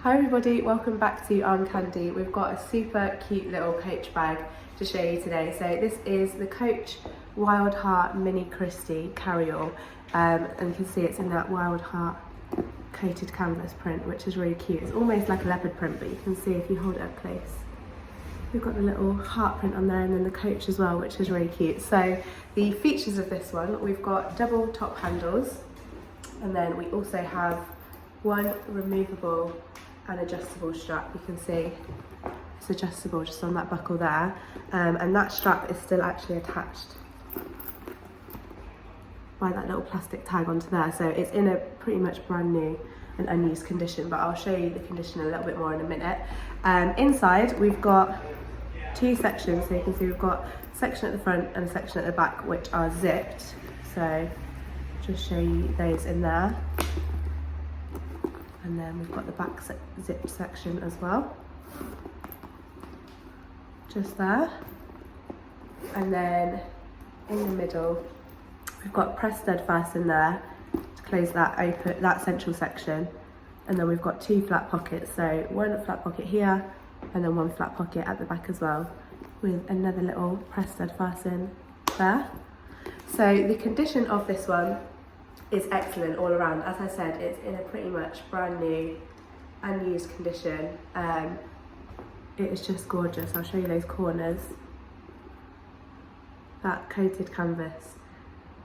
Hi everybody, welcome back to Arm Candy. We've got a super cute little Coach bag to show you today. So this is the Coach Wildheart Mini Christy Carryall, and you can see it's in that Wildheart coated canvas print, which is really cute. It's almost like a leopard print, but you can see if you hold it up close. We've got the little heart print on there and then the Coach as well, which is really cute. So the features of this one, we've got double top handles, and then we also have one removable and adjustable strap. You can see it's adjustable just on that buckle there, and that strap is still actually attached by that little plastic tag onto there, so it's in a pretty much brand new and unused condition, but I'll show you the condition a little bit more in a minute. Inside we've got two sections, so you can see we've got a section at the front and a section at the back which are zipped, so just show you those in there. And then we've got the back zipped section as well, just there. And then in the middle, we've got press stud fasten there to close that central section. And then we've got two flat pockets, so one flat pocket here, and then one flat pocket at the back as well, with another little press stud fasten there. So the condition of this one is excellent all around. As I said, it's in a pretty much brand new, unused condition. It is just gorgeous. I'll show you those corners. That coated canvas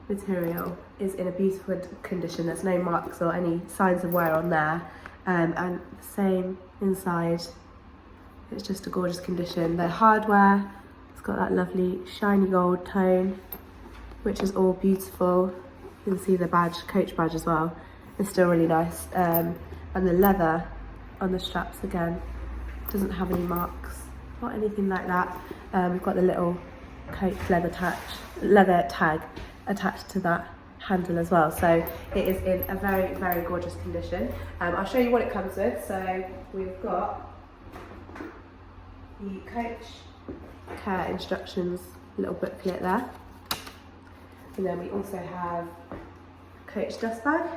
material is in a beautiful condition. There's no marks or any signs of wear on there. And the same inside. It's just a gorgeous condition. The hardware, it's got that lovely shiny gold tone, which is all beautiful. You can see the badge, Coach badge as well. It's still really nice. And the leather on the straps again doesn't have any marks or anything like that. We've got the little Coach leather tag attached to that handle as well. So it is in a very, very gorgeous condition. I'll show you what it comes with. So we've got the Coach care instructions little booklet there. And then we also have Coach dust bag,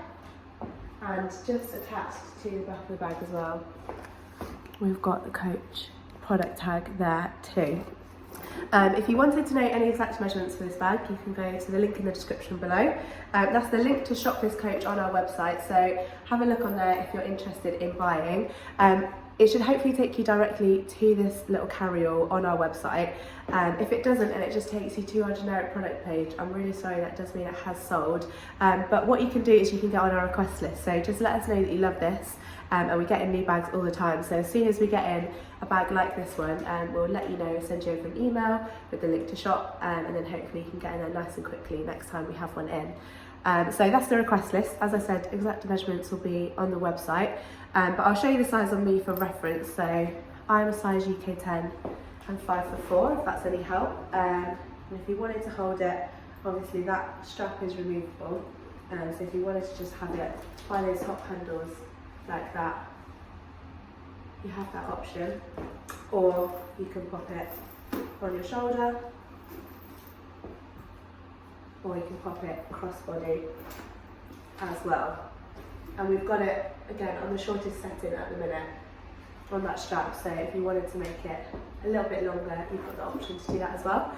and just attached to the back of the bag as well, we've got the Coach product tag there too. If you wanted to know any exact measurements for this bag, you can go to the link in the description below. That's the link to shop this Coach on our website, so have a look on there if you're interested in buying. It should hopefully take you directly to this little carryall on our website. If it doesn't and it just takes you to our generic product page, I'm really sorry, that does mean it has sold. But what you can do is you can get on our request list, so just let us know that you love this, and we get in new bags all the time. So as soon as we get in a bag like this one, we'll let you know, send you over an email with the link to shop, and then hopefully you can get in there nice and quickly next time we have one in. So that's the request list. As I said, exact measurements will be on the website, but I'll show you the size on me for reference. So I'm a size UK 10 and 5'4", if that's any help. And if you wanted to hold it, obviously that strap is removable. So if you wanted to just have it by those top handles like that, you have that option. Or you can pop it on your shoulder, or you can pop it crossbody as well. And we've got it again on the shortest setting at the minute on that strap, so if you wanted to make it a little bit longer, you've got the option to do that as well.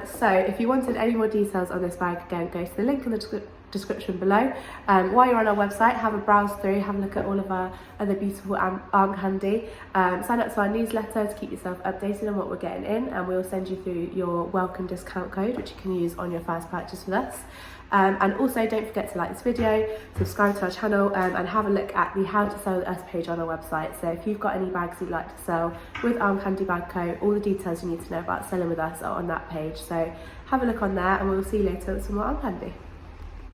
So if you wanted any more details on this bag, again, go to the link in the description below. While you're on our website, have a browse through, have a look at all of our other beautiful arm candy. Sign up to our newsletter to keep yourself updated on what we're getting in, and we'll send you through your welcome discount code, which you can use on your first purchase with us. And also don't forget to like this video, subscribe to our channel, and have a look at the how to sell with us page on our website. So if you've got any bags you'd like to sell with Arm Candy Bag Co, all the details you need to know about selling with us are on that page. So have a look on there, and we'll see you later with some more Arm Candy.